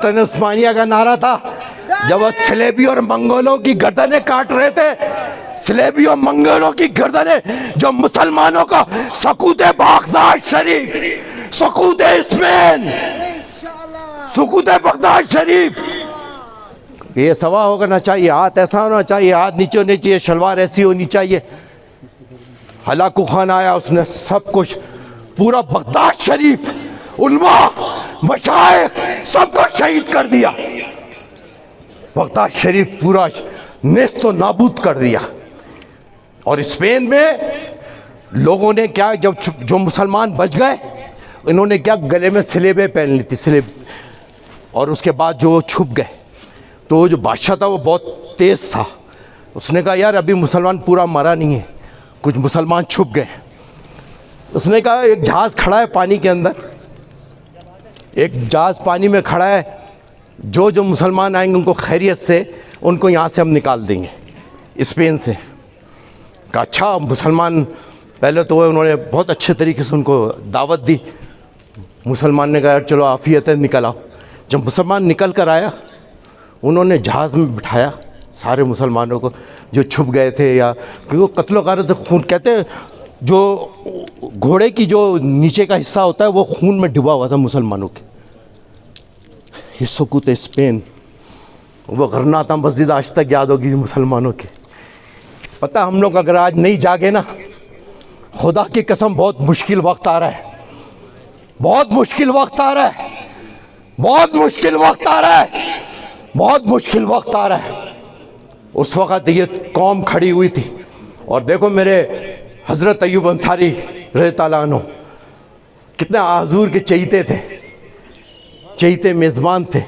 खिलाफत उस्मानिया का नारा था, जब वो सलेबी और मंगोलों की गर्दनें काट रहे थे, सलेबी और मंगोलों की गर्दनें, जो मुसलमानों का सकूत बगदाद शरीफ, सकूत इस्मेन, सकूत बगदाद शरीफ, ये सवा होना चाहिए, हाथ ऐसा होना चाहिए, हाथ नीचे होनी चाहिए, शलवार ऐसी होनी चाहिए। हलाकू खान आया, उसने सब कुछ, पूरा बगदाद शरीफ, उलमा, मशाइख सबको शहीद कर दिया। बगदाद शरीफ पूरा नेस्तो नाबूद कर दिया। और स्पेन में लोगों ने क्या, जब जो मुसलमान बच गए, इन्होंने क्या, गले में स्लेबें पहन ली थी, स्लेब, और उसके बाद जो छुप गए, तो जो बादशाह था वो बहुत तेज़ था, उसने कहा यार अभी मुसलमान पूरा मरा नहीं है, कुछ मुसलमान छुप गए। उसने कहा एक जहाज़ खड़ा है पानी के अंदर, एक जहाज़ पानी में खड़ा है, जो मुसलमान आएंगे उनको खैरियत से, उनको यहाँ से हम निकाल देंगे, स्पेन से। कहा अच्छा। मुसलमान पहले तो उन्होंने बहुत अच्छे तरीके से उनको दावत दी। मुसलमान ने कहा यार चलो आफियत है, निकल आओ। जब मुसलमान निकल कर आया, उन्होंने जहाज़ में बिठाया सारे मुसलमानों को जो छुप गए थे, या क्योंकि कत्लो गारत खून कहते हैं, जो घोड़े की जो नीचे का हिस्सा होता है वो खून में डूबा हुआ था मुसलमानों के। ये सकूत स्पेन, वो गरनाता मस्जिद आज तक याद होगी मुसलमानों की। पता हम लोग अगर आज नहीं जागे ना, खुदा की कसम बहुत मुश्किल वक्त आ रहा है, बहुत मुश्किल वक्त आ रहा है, बहुत मुश्किल वक्त आ रहा है, बहुत मुश्किल वक्त आ रहा है। उस वक़्त ये कौम खड़ी हुई थी। और देखो मेरे हज़रत अय्यूब अंसारी रज़ियल्लाहु अन्हु कितने हुज़ूर के चहीते थे, चहीते मेज़बान थे।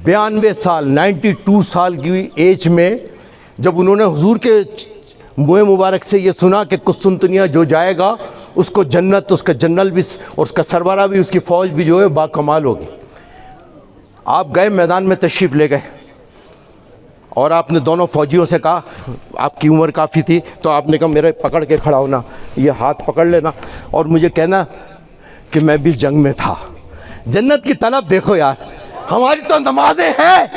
92 साल 92 साल की एज में जब उन्होंने हुज़ूर के मुँह मुबारक से ये सुना कि कुस्तुनतनिया जो जाएगा उसको जन्नत, उसका जनरल भी और उसका सरबरा भी, उसकी फ़ौज भी जो है बाकमाल होगी। आप गए मैदान में, तशरीफ़ ले गए, और आपने दोनों फ़ौजियों से कहा, आपकी उम्र काफ़ी थी, तो आपने कहा मेरे पकड़ के खड़ा होना, ये हाथ पकड़ लेना और मुझे कहना कि मैं भी जंग में था। जन्नत की तलब देखो यार, हमारी तो नमाजें हैं,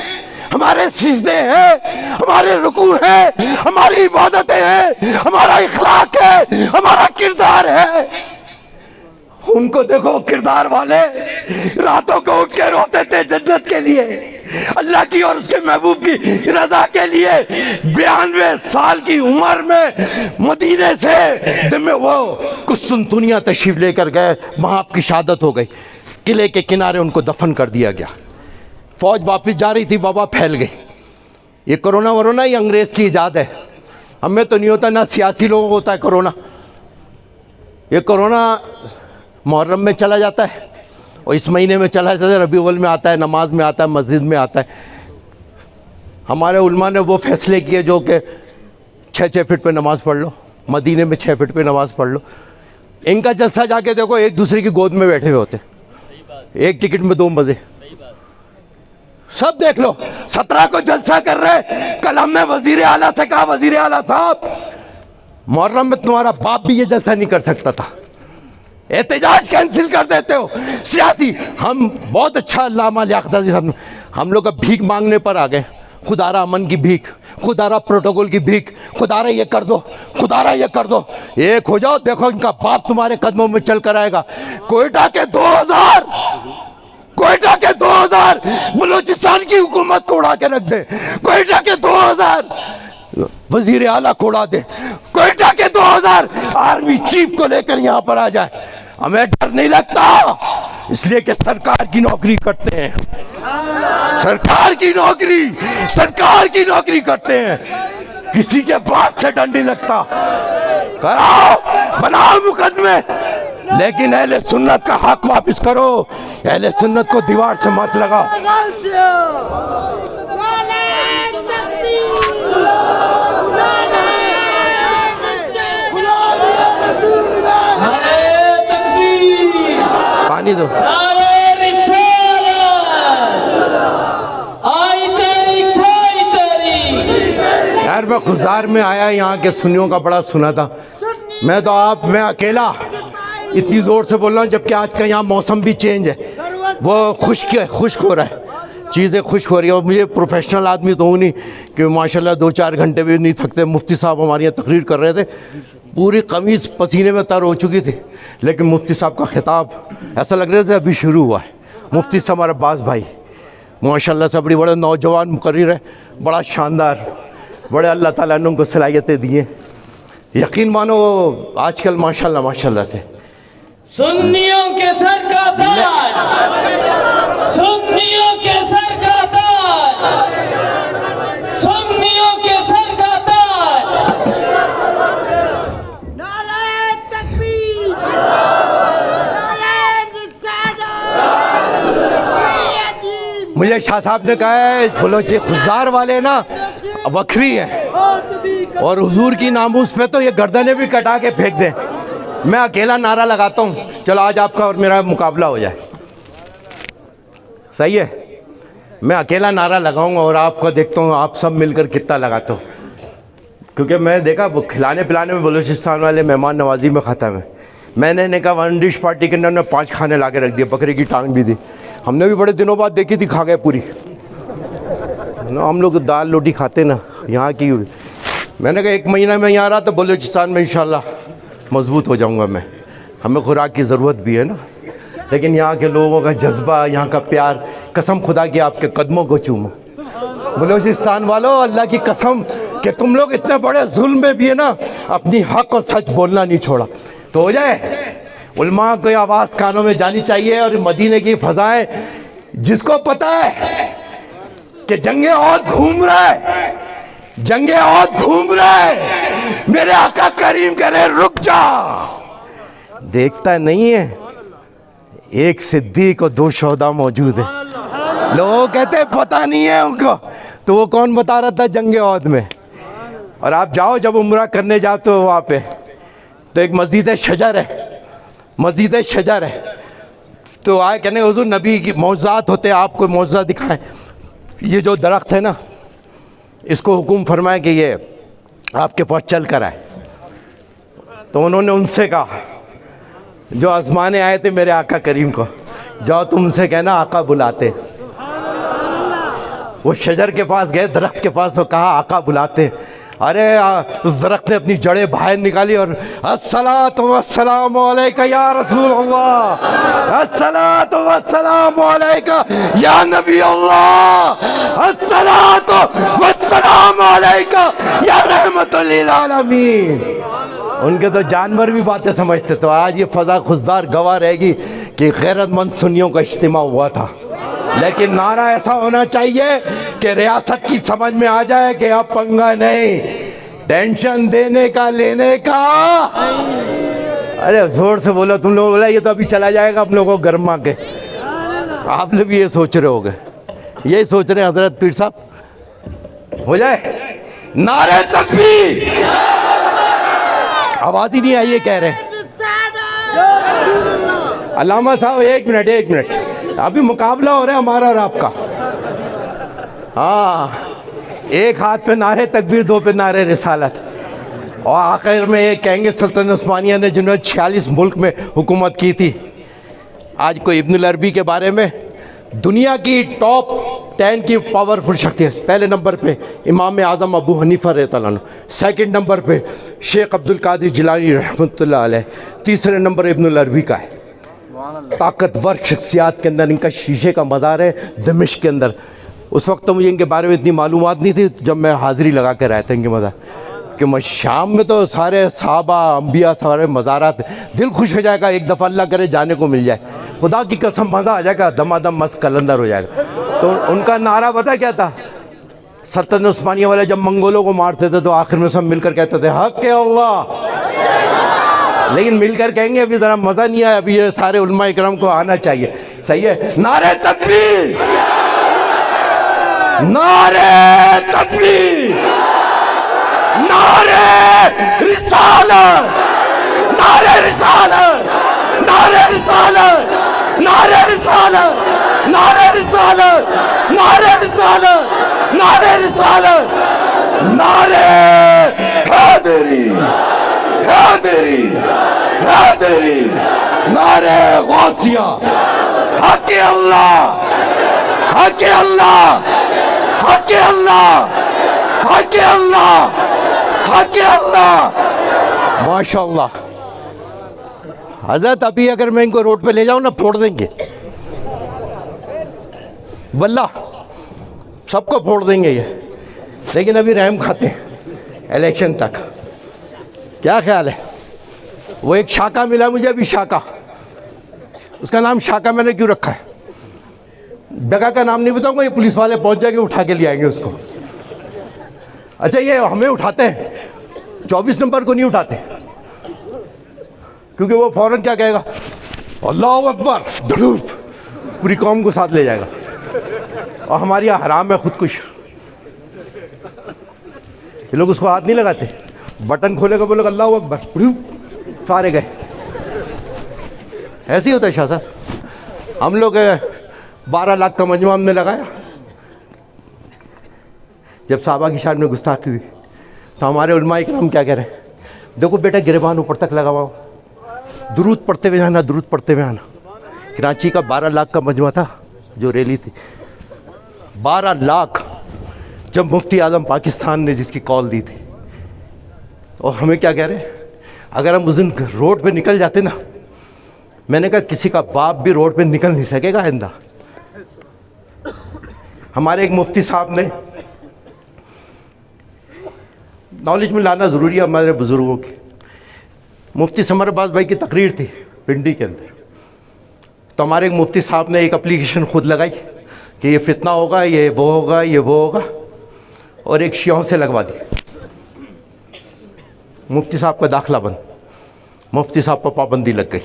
हमारे सिजदे हैं, हमारे रुकू हैं, हमारी इबादतें हैं, हमारा इखलाक है, हमारा किरदार है। उनको देखो, किरदार वाले रातों को उठ के रोते थे जन्नत के लिए, अल्लाह की और उसके महबूब की रजा के लिए। 92 साल की उम्र में मदीने से वो कुस्तुनतनिया तशरीफ लेकर गए, वहाँ आपकी शहादत हो गई। किले के किनारे उनको दफन कर दिया गया। फ़ौज वापस जा रही थी, वबा फैल गई। ये कोरोना वरोना ये अंग्रेज़ की ईजाद है, हमें तो नहीं होता, ना सियासी लोगों को होता है कोरोना। ये कोरोना मुहर्रम में चला जाता है और इस महीने में चला जाता है, रबी अव्वल में आता है, नमाज में आता है, मस्जिद में आता है। हमारे उलमा ने वो फैसले किए जो कि 6-6 फीट पे नमाज़ पढ़ लो, मदीने में 6 फीट पे नमाज़ पढ़ लो। इनका जलसा जाके देखो, एक दूसरे की गोद में बैठे हुए होते, एक टिकट में 2 मज़े, सब देख लो। 17 को जलसा कर रहे। कल हमने वज़ीर आला से कहा, वज़ीर आला साहब, मुहर्रम में तुम्हारा बाप भी ये जलसा नहीं कर सकता था, एहतजाज कैंसिल कर देते हो। सियासी, हम बहुत अच्छा अल्लामा लियाकत अज़ी साहब, हम लोग अब भीख मांगने पर आ गए। खुदारा अमन की भीख, खुदारा प्रोटोकॉल की भीख, खुदारा ये कर दो, खुदारा ये कर दो। एक हो जाओ, देखो इनका बाप तुम्हारे कदमों में चल कर आएगा। कोयटा के 2000, कोयटा के 2000 बलूचिस्तान की हुकूमत को उड़ा के रख दे। कोयटा के 2000 वजीर आला को उड़ा दे। कोयटा के 2000 आर्मी चीफ को लेकर यहाँ पर आ जाए। हमें डर नहीं लगता, इसलिए कि सरकार की नौकरी करते हैं, सरकार की नौकरी, सरकार की नौकरी करते हैं। किसी के बाप से डर नहीं लगता। कराओ, बनाओ मुकदमे, लेकिन अहले सुन्नत का हक वापस करो। अहले सुन्नत को दीवार से मत लगाओ। पानी दो। यार मैं खुजार में आया, यहाँ के सुन्नियों का बड़ा सुना था। मैं अकेला इतनी जोर से बोल रहा हूँ, जबकि आज का यहाँ मौसम भी चेंज है। वो खुश्क हो रहा है, चीज़ें खुश्क हो रही है। और मुझे प्रोफेशनल आदमी तो हूँ नहीं कि माशाल्लाह 2-4 घंटे भी नहीं थकते। मुफ्ती साहब हमारे यहाँ तकरीर कर रहे थे, पूरी कमीज़ पसीने में तर हो चुकी थी, लेकिन मुफ्ती साहब का खिताब ऐसा लग रहा था अभी शुरू हुआ है। मुफ्ती साहब हमारा अब्बास भाई माशाल्लाह से बड़ी बड़े नौजवान मुकर्रिर है, बड़ा शानदार, बड़े अल्लाह ताला ने उनको सलाहियतें दी हैं। यकीन मानो आजकल माशाल्लाह माशाल्लाह से सुन्नियों के सर का ताज, सुन्नियों के सर का ताज, सुन्नियों के सर का ताज। नारे तकबीर, नारे रिसालत। मुझे शाह साहब ने कहा है बलोची खुशदार वाले ना वखरी हैं, और हुजूर की नामूस पे तो ये गर्दनें भी कटा के फेंक दें। मैं अकेला नारा लगाता हूँ, चलो आज आपका और मेरा मुकाबला हो जाए, सही है? मैं अकेला नारा लगाऊंगा और आपका देखता हूँ आप सब मिलकर कितना लगाते हो, क्योंकि मैं देखा वो खिलाने पिलाने में बलूचिस्तान वाले मेहमान नवाजी में ख़त्म है। मैंने कहा वन डिश पार्टी के अंदर ने 5 खाने ला के रख दिए, बकरे की टांग भी दी, हमने भी बड़े दिनों बाद देखी थी, खा गए पूरी ना। हम लोग दाल रोटी खाते ना यहाँ की। मैंने कहा 1 महीना में यहाँ रहा तो बलूचिस्तान में इंशाल्लाह मजबूत हो जाऊँगा मैं। हमें खुराक की ज़रूरत भी है ना, लेकिन यहाँ के लोगों का जज्बा, यहाँ का प्यार, कसम खुदा की आपके कदमों को चूमो बलूचिस्तान वालों, अल्लाह की कसम कि तुम लोग इतने बड़े जुल्म में भी है ना अपनी हक और सच बोलना नहीं छोड़ा। तो हो जाए उलमा को आवाज़ कानों में जानी चाहिए। और मदीने की फ़ज़ाएं, जिसको पता है कि जंगे औद घूम रहा है, जंगे औद घूम रहा है, मेरे आका करीम कह रहे रुक जा, देखता नहीं है एक सिद्दीक और 2 शोहदा मौजूद है। लोग कहते पता नहीं है उनको, तो वो कौन बता रहा था जंगे औद में। और आप जाओ जब उम्रा करने जाओ तो वहाँ पे तो एक मस्जिद शजर है, मस्जिद शजर है, तो आए कहने हुजूर नबी की मौज़ात होते हैं, आपको मौज़ा दिखाएं। ये जो दरख्त है ना, इसको हुक्म फरमाए कि ये आपके पास चल कर आए। तो उन्होंने उनसे कहा जो आजमाने आए थे मेरे आका करीम को, जाओ तुम उनसे कहना आका बुलाते। वो शजर के पास गए, दरख्त के पास, वो कहा आका बुलाते। अरे उस दरख्त ने अपनी जड़ें बाहर निकाली और अस्सलातु वस्सलामु अलैका या रसूल अल्लाह, अस्सलातु वस्सलामु अलैका या नबी अल्लाह, अस्सलातु वस्सलामु अलैका या रहमतुल लिल आलमीन। उनके तो जानवर भी बातें समझते। तो आज ये फ़ज़ा खुशदार गवाह रहेगी कि गैरतमंद सुन्नियों का इज्तिमा हुआ था, लेकिन नारा ऐसा होना चाहिए कि रियासत की समझ में आ जाए कि अब पंगा नहीं, टेंशन देने का लेने का। अरे जोर से बोलो तुम लोग, बोला ये तो अभी चला जाएगा आप लोगों को गरमा के। आप लोग भी ये सोच रहे होगे, यही सोच रहे हैं हजरत पीर साहब। हो जाए नारे तकबीर, आवाज़ ही नहीं आई, ये कह रहे हैं। अल्लामा साहब 1 मिनट 1 मिनट, अभी मुकाबला हो रहा है हमारा और आपका। हाँ, एक हाथ पे नारे तकबीर, 2 पे नारे रिसालत। और आखिर में ये कहेंगे सुल्तान उस्मानिया ने जिन्होंने 46 मुल्क में हुकूमत की थी। आज कोई इब्नुल अरबी के बारे में, दुनिया की टॉप 10 की पावरफुल शख्सियत, पहले नंबर पे इमाम आज़म अबू हनीफा रहमतुल्लाह अलैह, सेकंड नंबर पे शेख अब्दुल कादिर जिलानी रहमतुल्लाह अलैह, तीसरे नंबर इब्नुल अरबी का है। ताकतवर शख्सियात के अंदर इनका शीशे का मज़ार है दमिश्क के अंदर। उस वक्त तो मुझे इनके बारे में इतनी मालूमात नहीं थी जब मैं हाज़िरी लगा कर आया था इनके मज़ार, कि मैं शाम में तो सारे सहाबा अम्बिया सारे मज़ारात, दिल खुश हो जाएगा, एक दफ़ा अल्लाह करे जाने को मिल जाए, खुदा की कसम मज़ा आ जाएगा, दमादम मस्त कलंदर हो जाएगा। तो उनका नारा पता क्या था? सल्तनत उस्मानिया वाले जब मंगोलों को मारते थे तो आखिर में सब मिलकर कहते थे हक़ है अल्लाह। लेकिन मिलकर कहेंगे अभी ज़रा मज़ा नहीं आया, अभी ये सारे उलमा इकराम को आना चाहिए। सही है, नारे तकबीर, नारे तकबीर, नारे रिसालत, नारे रिसालत, नारे रिसालत, नारे रिसालत, नारे रिसालत, नारे रिसालत, नारे रिसालत, नारे हैदरी, हैदरी नारे गौसिया हक अल्लाह हक अल्लाह हक अल्लाह हक अल्लाह हक अल्लाह। माशाअल्लाह हजरत, अभी अगर मैं इनको रोड पे ले जाऊं ना फोड़ देंगे, वल्लाह सबको फोड़ देंगे ये। लेकिन अभी रहम खाते हैं इलेक्शन तक। क्या ख्याल है? वो एक शाका मिला मुझे अभी, शाका, उसका नाम शाका मैंने क्यों रखा है, जगह का नाम नहीं बताऊंगा, ये पुलिस वाले पहुंच जाएंगे उठा के ले आएंगे उसको। अच्छा, ये हमें उठाते हैं, 24 नंबर को नहीं उठाते, क्योंकि वो फौरन क्या कहेगा, अल्लाह अकबर, धड़ूप, पूरी कौम को साथ ले जाएगा। और हमारे यहाँ हराम है खुदकुश, ये लोग उसको हाथ नहीं लगाते, बटन खोलेगा, बोलेगा अल्लाह अकबर, सारे गए। ऐसे ही होता है शाह साहब। हम लोग 12 लाख का मजमा हमने लगाया, जब साहबा की शान में गुस्ताखी हुई तो हमारे उलमा इकराम क्या कह रहे हैं, देखो बेटा गिरबान ऊपर तक लगाओ, दुरूद पढ़ते हुए आना, दुरूद पढ़ते हुए आना। कराची का 12 लाख का मजमा था जो रैली थी, 12 लाख, जब मुफ्ती आजम पाकिस्तान ने जिसकी कॉल दी थी। और हमें क्या कह रहे हैं, अगर हम उस दिन रोड पे निकल जाते ना, मैंने कहा किसी का बाप भी रोड पे निकल नहीं सकेगा आइंदा। हमारे एक मुफ्ती साहब ने, नॉलेज में लाना ज़रूरी है हमारे बुज़ुर्गों की, मुफ्ती समर अब्बास भाई की तकरीर थी पिंडी के अंदर, तो हमारे एक मुफ्ती साहब ने एक एप्लीकेशन खुद लगाई कि ये फितना होगा, ये वो होगा, ये वो होगा, और एक शियों से लगवा दी। मुफ्ती साहब का दाखिला बंद, मुफ्ती साहब पर पाबंदी लग गई।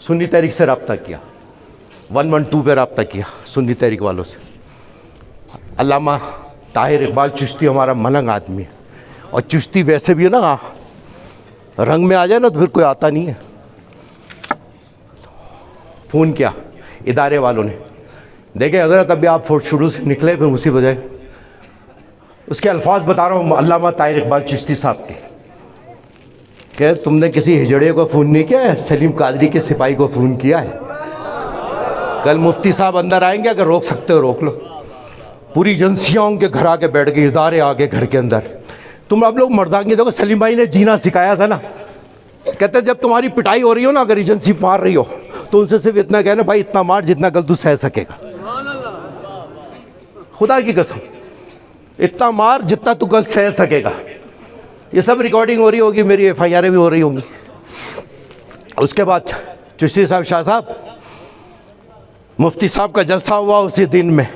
सुन्नी तहरीक से रब्ता किया, 112 पे रब्ता किया सुन्नी तहरीक वालों से। अल्लामा ताहिर इकबाल चिश्ती हमारा मलंग आदमी है, और चिश्ती वैसे भी है ना, रंग में आ जाए ना तो फिर कोई आता नहीं है। फ़ोन किया इदारे वालों ने, देखे हज़रत अभी आप शुरू से निकले, फिर उसी बजाय उसके अल्फाज बता रहा हूँ अल्लामा ताहिर इकबाल चिश्ती साहब के, कि तुमने किसी हिजड़े को फ़ोन नहीं किया है, सलीम कादरी के सिपाही को फ़ोन किया है। कल मुफ्ती साहब अंदर आएंगे, अगर रोक सकते हो रोक लो। पूरी एजेंसियाँ उनके घर आके बैठ गई, इदारे आगे घर के अंदर। तुम आप लोग मर्दांगी, देखो सलीम भाई ने जीना सिखाया था ना, कहते जब तुम्हारी पिटाई हो रही हो ना, अगर एजेंसी मार रही हो तो उनसे सिर्फ इतना कहना, भाई इतना मार जितना गल तू सह सकेगा, खुदा की कसम, इतना मार जितना तू गल सह सकेगा। ये सब रिकॉर्डिंग हो रही होगी, मेरी FIR भी हो रही होंगी। उसके बाद चिश्ती साहब, शाह साहब, मुफ्ती साहब का जलसा हुआ उसी दिन में।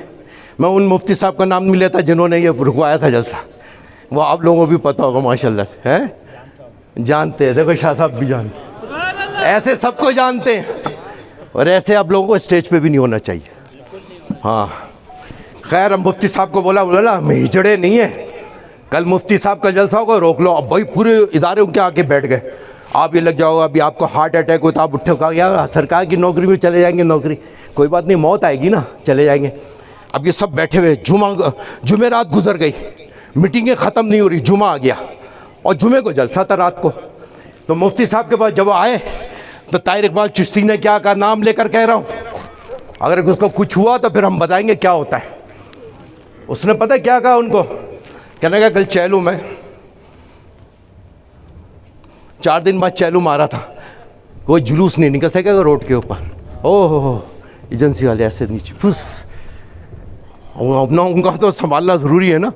मैं उन मुफ्ती साहब का नाम नहीं लेता जिन्होंने ये रुकवाया था जलसा, वो आप लोगों को भी पता होगा माशाल्लाह से, हैं जानते हैं। देखो शाह साहब भी जानते हैं, ऐसे सबको जानते हैं, और ऐसे आप लोगों को स्टेज पे भी नहीं होना चाहिए। हाँ खैर, हम मुफ्ती साहब को बोला हम हिजड़े नहीं है, कल मुफ्ती साहब का जलसा होगा, रोक लो। अब भाई पूरे इदारे उनके आके बैठ गए, आप ये लग जाओ, अभी आपको हार्ट अटैक हो तो आप उठे, कहा यार सरकार की नौकरी में चले जाएंगे, नौकरी कोई बात नहीं, मौत आएगी ना, चले जाएंगे। अब ये सब बैठे हुए, जुमेरात गुजर गई, मीटिंगें ख़त्म नहीं हो रही, जुमा आ गया, और जुमे को जलसा था रात को। तो मुफ्ती साहब के पास जब आए तो ताहिर इकबाल चिश्ती ने क्या कहा, नाम लेकर कह रहा हूँ, अगर उसको कुछ हुआ तो फिर हम बताएंगे क्या होता है। उसने पता क्या कहा उनको, कहने का कल चैलू में 4 दिन बाद चैलू मारा था, कोई जुलूस नहीं निकल सकेगा रोड के ऊपर। ओह एजेंसी वाले ऐसे नीचे फुस, अपना उनका तो संभालना ज़रूरी है ना,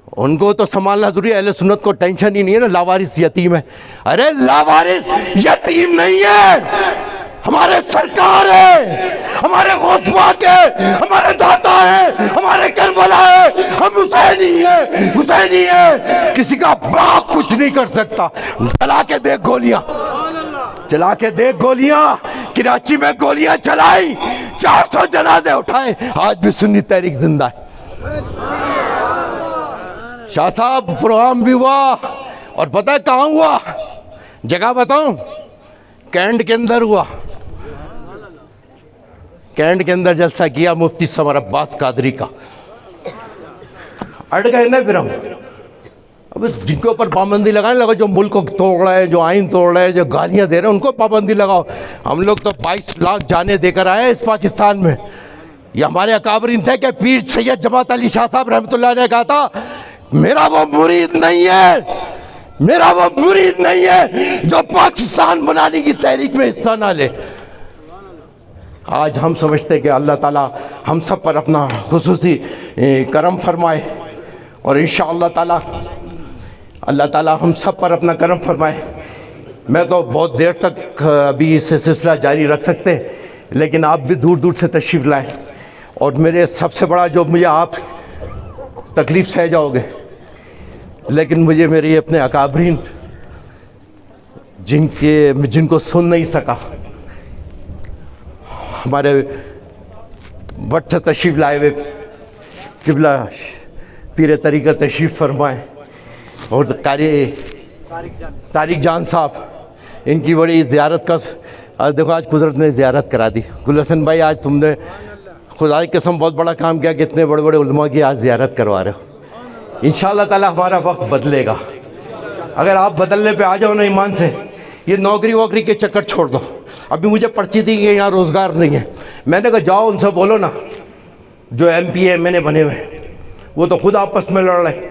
उनको तो संभालना ज़रूरी है। अहले सुन्नत को टेंशन ही नहीं है ना, लावारिस यतीम है। अरे लावारिस यतीम नहीं है, हमारे सरकार है, हमारे गौसपाक है, हमारे दाता है, हमारे करबला है, हम हुसैनी है, हुसैनी है, किसी का बाप कुछ नहीं कर सकता। चला के देख गोलियां, चला के देख गोलियां, कराची में गोलियां चलाई, 400 जनाजे उठाए, आज भी सुन्नी तहरीक जिंदा है। शाह साहब प्रोग्राम भी हुआ, और पता है कहाँ हुआ, जगह बताऊं, कैंट के अंदर हुआ। कैंट के अंदर जलसा किया मुफ्ती समर अब्बास कादरी का। अट गए ना फिर हम, अब जिनके ऊपर पाबंदी लगाने लगा, जो मुल्क को तोड़ रहे हैं, जो आइन तोड़ रहे हैं, जो गालियाँ दे रहे हैं, उनको पाबंदी लगाओ। हम लोग तो 22 लाख जाने देकर आए हैं इस पाकिस्तान में। ये हमारे अकाबरीन थे कि पीर सैयद जमात अली शाह साहब रहमतुल्लाह ने कहा था, मेरा वो मुरीद नहीं है, मेरा वो मुरीद नहीं है जो पाकिस्तान बनाने की तहरीक में हिस्सा ना ले। आज हम समझते हैं कि अल्लाह ताला हम सब पर अपना खुसूसी करम फरमाए और इंशाअल्लाह ताला अल्लाह ताला हम सब पर अपना करम फरमाए। मैं तो बहुत देर तक अभी इस सिलसिला जारी रख सकते हैं, लेकिन आप भी दूर दूर से तशरीफ़ लाएं। और मेरे सबसे बड़ा जो मुझे आप तकलीफ़ सह जाओगे, लेकिन मुझे मेरे अपने अकाबरीन जिनको सुन नहीं सका, हमारे वट से तशरीफ़ लाए हुए किबला पीर तरीक़त तशरीफ़ फरमाएँ और तारिक जान साहब, इनकी बड़ी ज़ियारत का देखो आज कुदरत ने ज़ियारत करा दी। गुल हसन भाई, आज तुमने खुदा की कसम बहुत बड़ा काम किया कि इतने बड़े बड़े उलमा की आज ज़ियारत करवा रहे हो। इंशाअल्लाह ताला हमारा वक्त बदलेगा। अगर आप बदलने पे आ जाओ ना ईमान से, ये नौकरी वोकरी के चक्कर छोड़ दो। अभी मुझे पर्ची दी कि यहाँ रोज़गार नहीं है, मैंने कहा जाओ उनसे बोलो ना, जो MP MNA बने हुए वो तो खुद आपस में लड़ रहे।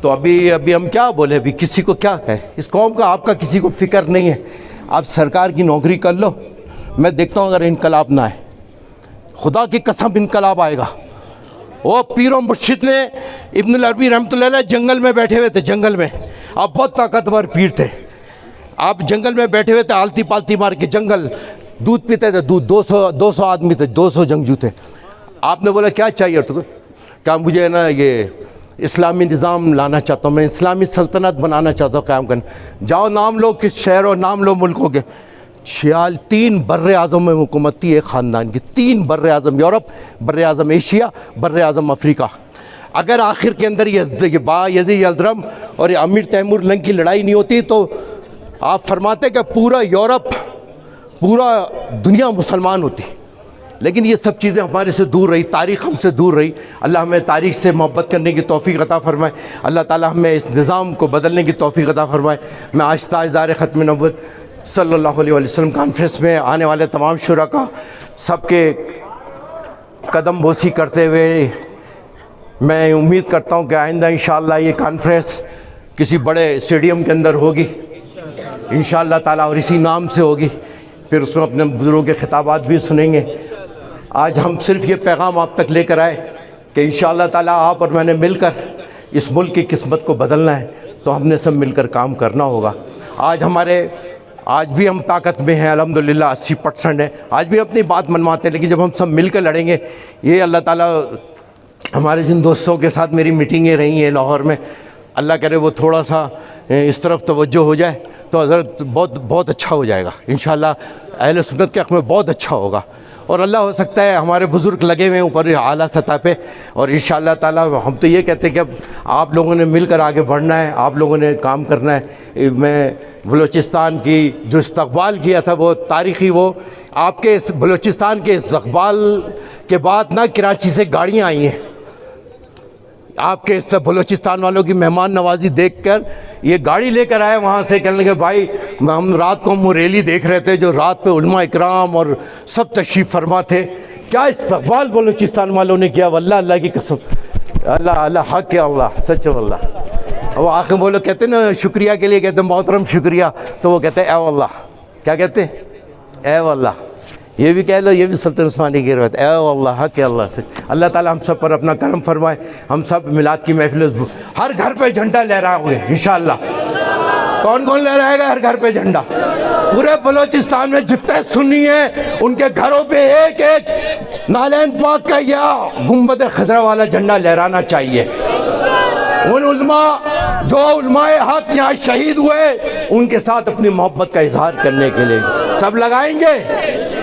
तो अभी हम क्या बोले, अभी किसी को क्या कहें। इस कौम का आपका किसी को फ़िक्र नहीं है। आप सरकार की नौकरी कर लो, मैं देखता हूँ अगर इनकलाब ना आए, खुदा की कसम इनकलाब आएगा। वो पीर मुर्शिद ने इब्नुल अरबी रहमतुल्लाह अलैह जंगल में बैठे हुए थे, जंगल में। आप बहुत ताकतवर पीर थे, आप जंगल में बैठे हुए थे, आलती पालती मार के जंगल, दूध पीते थे, दूध 200 आदमी थे, 200 जंगजू थे। आपने बोला क्या चाहिए तुमको? क्या मुझे ना ये इस्लामी निज़ाम लाना चाहता हूँ, मैं इस्लामी सल्तनत बनाना चाहता हूँ कायम करना। जाओ नाम लो किस शहर और नाम लो मुल्कों के। 3 बर्र आज़म में हुकूमत थी एक ख़ानदान की, 3 बर्र आज़म, यूरोप, बर्र आज़म एशिया, बर्र आज़म अफ्रीका। अगर आखिर के अंदर ये बायज़ीद यल्दरम और ये अमीर तैमूर लंग की लड़ाई नहीं होती तो आप फरमाते कि पूरा यूरोप, पूरा दुनिया मुसलमान होती। लेकिन ये सब चीज़ें हमारे से दूर रही, तारीख़ हमसे दूर रही। अल्लाह हमें तारीख़ से मोहब्बत करने की तौफ़ीक़ अता फ़रमाए। अल्लाह ताला हमें इस निज़ाम को बदलने की तौफ़ीक़ अता फ़रमाए। मैं आज ताजदार ख़त्म नबुव्वत सल्लल्लाहु अलैहि वसल्लम कॉन्फ्रेंस में आने वाले तमाम शुरा सबके कदम बोसी करते हुए मैं उम्मीद करता हूँ कि आइंदा इंशाअल्लाह ये कॉन्फ्रेंस किसी बड़े स्टेडियम के अंदर होगी इंशाअल्लाह ताला, और इसी नाम से होगी। फिर उसमें अपने बुज़ुर्गों के खिताबात भी सुनेंगे। आज हम सिर्फ़ ये पैगाम आप तक लेकर आए कि इंशाअल्लाह ताला आप और मैंने मिलकर इस मुल्क की किस्मत को बदलना है, तो हमने सब मिलकर काम करना होगा। आज भी हम ताकत में हैं अल्हम्दुलिल्लाह, 80% है, आज भी अपनी बात मनवाते हैं। लेकिन जब हम सब मिलकर लड़ेंगे, ये अल्लाह ताला हमारे जिन दोस्तों के साथ मेरी मीटिंगें रही हैं लाहौर में, अल्लाह करे वो थोड़ा सा इस तरफ तवज्जो हो जाए तो हज़रत बहुत अच्छा हो जाएगा इंशाअल्लाह। अहले सुन्नत के हक़ में बहुत अच्छा होगा। और अल्लाह हो सकता है हमारे बुज़ुर्ग लगे हुए हैं ऊपर आला सतह पे, और इंशाअल्लाह ताला हम तो ये कहते हैं कि अब आप लोगों ने मिलकर आगे बढ़ना है, आप लोगों ने काम करना है। मैं बलूचिस्तान की जो इस्तक़बाल किया था वो तारीख़ी, वो आपके इस बलूचिस्तान के इस्तक़बाल के बाद ना कराची से गाड़ियाँ आई हैं। आपके इस बलूचिस्तान वालों की मेहमान नवाजी देखकर ये गाड़ी लेकर आए वहाँ से, कहने लगे भाई हम रात को हम रैली देख रहे थे जो रात पे उलमा इकराम और सब तशरीफ़ फरमा थे। क्या इस्तक़बाल बलूचिस्तान वालों ने किया, वल्लाह अल्लाह की कसम, अल्लाह अल्लाह हक़ है अल्लाह, सच वल्लाह। वो आके बोलो कहते ना शुक्रिया के लिए कहते हैं मोहतरम शुक्रिया, तो वो कहते हैं ए वल्लाह, क्या कहते हैं ए वल्लाह। ये भी कह लो, ये भी सुल्तान उस्मानी की रवायत, ए वल्लाह हक़ है अल्लाह सच। अल्लाह ताला हम सब पर अपना करम फरमाए। हम सब मिलाद की महफिल, हर घर पे झंडा लहराओगे इंशाअल्लाह। कौन कौन लहराएगा हर घर पे झंडा? पूरे बलूचिस्तान में जितने सुन्नी हैं उनके घरों पे एक एक नालैन पाक का या गुंबद खजरा वाला झंडा लहराना चाहिए। उन उलमा जो उलमाए हक यहाँ शहीद हुए उनके साथ अपनी मोहब्बत का इजहार करने के लिए सब लगाएंगे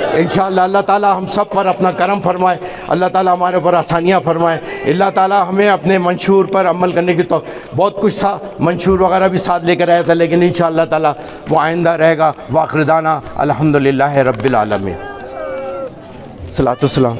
इंशाअल्लाह। अल्लाह ताला हम सब पर अपना करम फरमाए, अल्लाह ताला हमारे ऊपर आसानियाँ फरमाए। अल्लाह ताला हमें अपने मंशूर पर अमल करने की तो बहुत कुछ था, मंशूर वगैरह भी साथ लेकर आया था, लेकिन इंशाअल्लाह ताला वो आइंदा रहेगा। वाखिर दाना अल्हम्दुलिल्लाह रब्बिल आलमीन। सलातो सलाम।